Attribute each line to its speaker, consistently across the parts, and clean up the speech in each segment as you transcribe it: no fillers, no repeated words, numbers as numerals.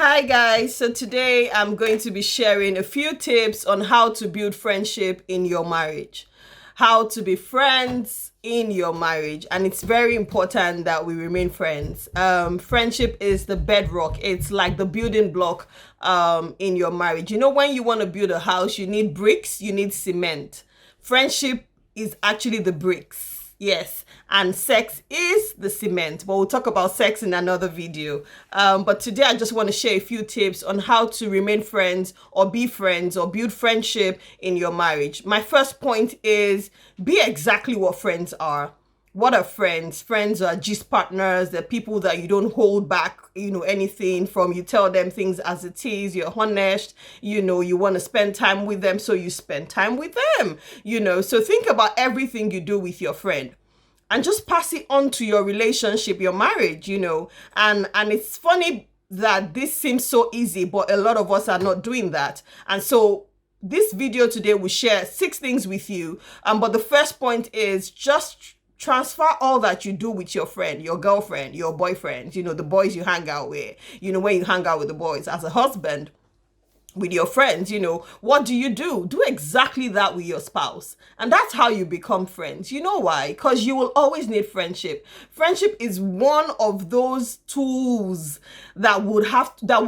Speaker 1: Hi guys, so today I'm going to be sharing a few tips on how to build friendship in your marriage, how to be friends in your marriage, and it's very important that we remain friends. Friendship is the bedrock. It's like the building block in your marriage. You know, when you want to build a house, you need bricks, you need cement. Friendship is actually the bricks. Yes, and sex is the cement, but we'll talk about sex in another video. But today I just want to share a few tips on how to remain friends or be friends or build friendship in your marriage. My first point is be exactly what friends are. What are friends? Friends are gist partners. They're people that you don't hold back, anything from. You tell them things as it is. You're honest. You want to spend time with them, so you spend time with them. So think about everything you do with your friend and just pass it on to your relationship, your marriage, And it's funny that this seems so easy, but a lot of us are not doing that. And so this video today will share 6 things with you. But the first point is just transfer all that you do with your friend, your girlfriend, your boyfriend, the boys you hang out with, when you hang out with the boys as a husband, with your friends, what do? Do exactly that with your spouse. And that's how you become friends. You know why? Because you will always need friendship. Friendship is one of those tools that would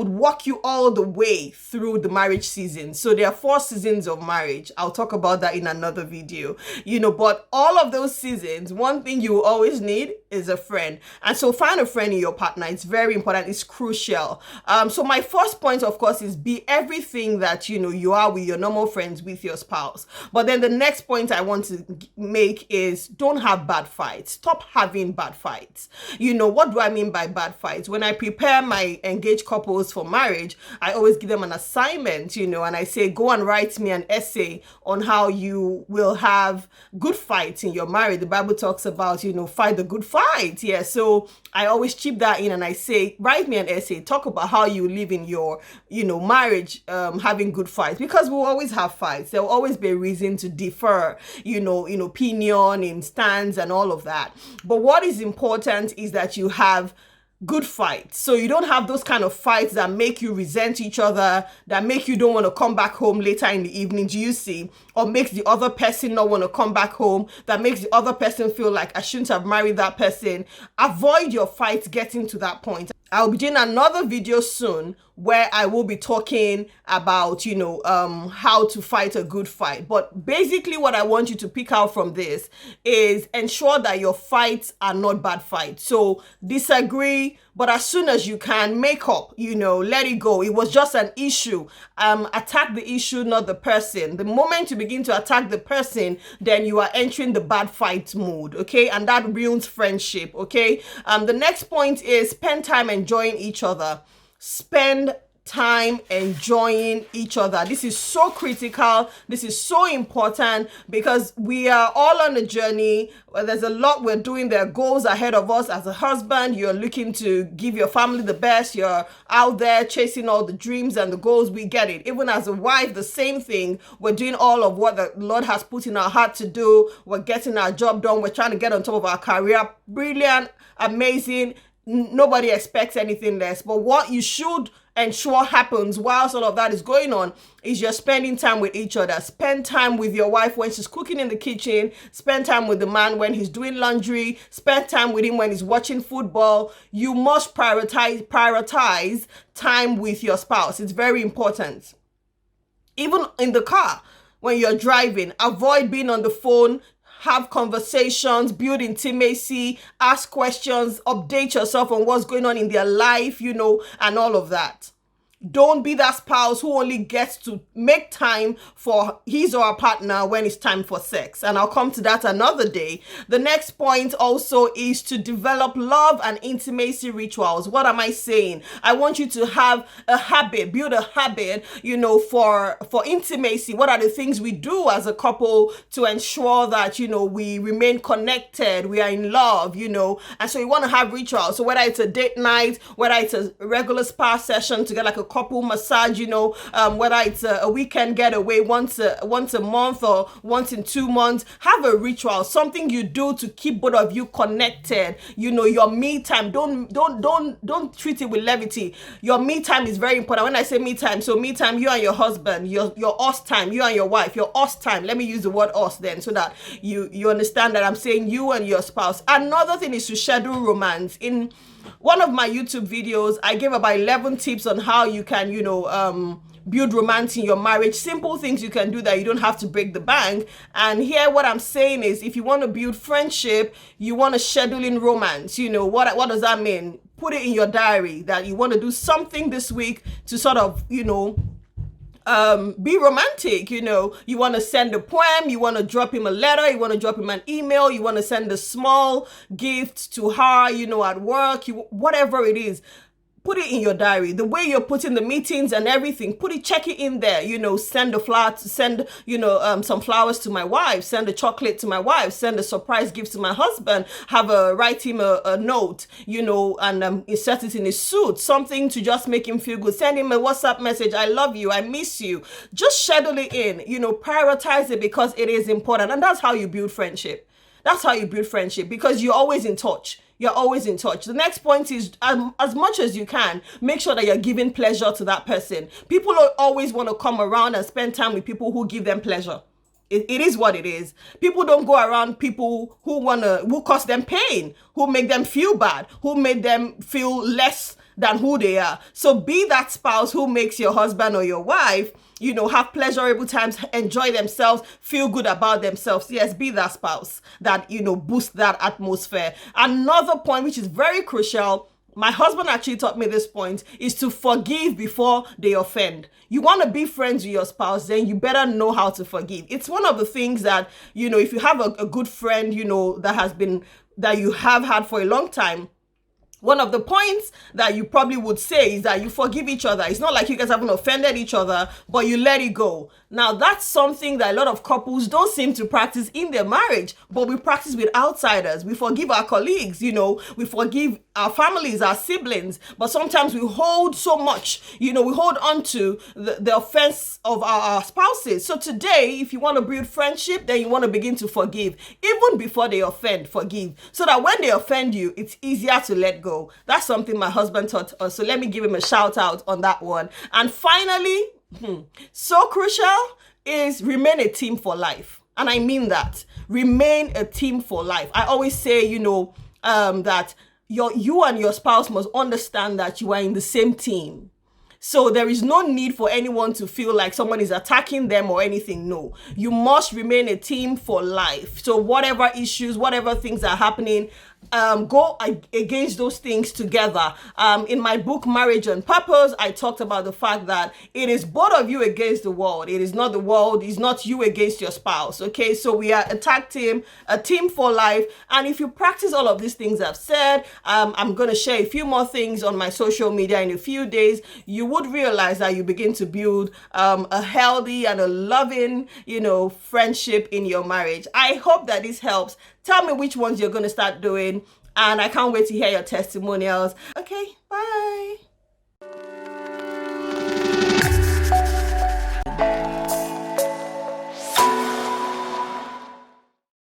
Speaker 1: walk you all the way through the marriage season. So there are 4 seasons of marriage. I'll talk about that in another video. But all of those seasons, one thing you will always need is a friend. And so find a friend in your partner. It's very important. It's crucial. So my first point, of course, is be everything that you are with your normal friends, with your spouse. But then the next point I want to make is don't have bad fights. Stop having bad fights. What do I mean by bad fights? When I prepare my engaged couples for marriage, I always give them an assignment, and I say, go and write me an essay on how you will have good fights in your marriage. The Bible talks about, fight the good fight. Yeah. So I always chip that in and I say, write me an essay, talk about how you live in your, marriage, having good fights, because we'll always have fights. There will always be a reason to differ, in opinion, in stance and all of that. But what is important is that you have good fights. So you don't have those kind of fights that make you resent each other, that make you don't want to come back home later in the evening, do you see? Or makes the other person not want to come back home, that makes the other person feel like I shouldn't have married that person. Avoid your fights getting to that point. I'll be doing another video soon where I will be talking about, how to fight a good fight. But basically what I want you to pick out from this is ensure that your fights are not bad fights. So disagree, but as soon as you can, make up, let it go. It was just an issue. Attack the issue, not the person. The moment you begin to attack the person, then you are entering the bad fight mode, okay? And that ruins friendship, okay? The next point is spend time enjoying each other. Spend time enjoying each other. This is so critical. This is so important because we are all on a journey. There's a lot we're doing. There are goals ahead of us. As a husband, you're looking to give your family the best. You're out there chasing all the dreams and the goals. We get it. Even as a wife, the same thing. We're doing all of what the Lord has put in our heart to do. We're getting our job done. We're trying to get on top of our career. Brilliant, amazing. Nobody expects anything less. But what you should ensure happens whilst all of that is going on is you're spending time with each other. Spend time with your wife when she's cooking in the kitchen. Spend time with the man when he's doing laundry. Spend time with him when he's watching football. You must prioritize time with your spouse. It's very important. Even in the car, when you're driving, avoid being on the phone. Have conversations, build intimacy, ask questions, update yourself on what's going on in their life, and all of that. Don't be that spouse who only gets to make time for his or her partner when it's time for sex. And I'll come to that another day. The next point also is to develop love and intimacy rituals. What am I saying? I want you to have a habit, build a habit, for intimacy. What are the things we do as a couple to ensure that, we remain connected, we are in love, and so you want to have rituals. So whether it's a date night, whether it's a regular spa session to get like a couple massage, whether it's a weekend getaway once a month or once in 2 months. Have a ritual, something you do to keep both of you connected. Your me time. Don't treat it with levity. Your me time is very important. When I say me time, so me time, you and your husband, your us time, you and your wife, your us time. Let me use the word us then, so that you understand that I'm saying you and your spouse. Another thing is to schedule romance. In one of my YouTube videos, I gave about 11 tips on how you can, build romance in your marriage. Simple things you can do that you don't have to break the bank. And here what I'm saying is, if you want to build friendship, you want to schedule in romance. What does that mean? Put it in your diary that you want to do something this week to sort of, be romantic. You want to send a poem, you want to drop him a letter, you want to drop him an email, you want to send a small gift to her, at work, whatever it is. Put it in your diary. The way you're putting the meetings and everything, check it in there. Send a flower, send, some flowers to my wife, send a chocolate to my wife, send a surprise gift to my husband, write him a note, and insert it in his suit, something to just make him feel good. Send him a WhatsApp message. I love you. I miss you. Just schedule it in, prioritize it because it is important. And that's how you build friendship. That's how you build friendship, because you're always in touch. You're always in touch. The next point is, as much as you can, make sure that you're giving pleasure to that person. People always want to come around and spend time with people who give them pleasure. It is what it is. People don't go around people who cause them pain, who make them feel bad, who make them feel less than who they are. So be that spouse who makes your husband or your wife, have pleasurable times, enjoy themselves, feel good about themselves. Yes, be that spouse that, boost that atmosphere. Another point, which is very crucial, my husband actually taught me this point, is to forgive before they offend. You want to be friends with your spouse, then you better know how to forgive. It's one of the things that, if you have a good friend, that you have had for a long time, one of the points that you probably would say is that you forgive each other. It's not like you guys haven't offended each other, but you let it go. Now, that's something that a lot of couples don't seem to practice in their marriage, but we practice with outsiders. We forgive our colleagues, we forgive our families, our siblings, but sometimes we hold so much, we hold on to the offense of our spouses. So today, if you want to build friendship, then you want to begin to forgive. Even before they offend, forgive. So that when they offend you, it's easier to let go. That's something my husband taught us. So let me give him a shout out on that one. And finally, so crucial is remain a team for life. And I mean that. Remain a team for life. I always say, that you and your spouse must understand that you are in the same team. So there is no need for anyone to feel like someone is attacking them or anything. No, you must remain a team for life. So whatever issues, whatever things are happening, go against those things together. In my book, Marriage on Purpose, I talked about the fact that it is both of you against the world. It is not the world. It's not you against your spouse. Okay, so we are a tag team, a team for life. And if you practice all of these things I've said, I'm going to share a few more things on my social media in a few days. You would realize that you begin to build a healthy and a loving, friendship in your marriage. I hope that this helps. Tell me which ones you're going to start doing, and I can't wait to hear your testimonials. Okay, bye.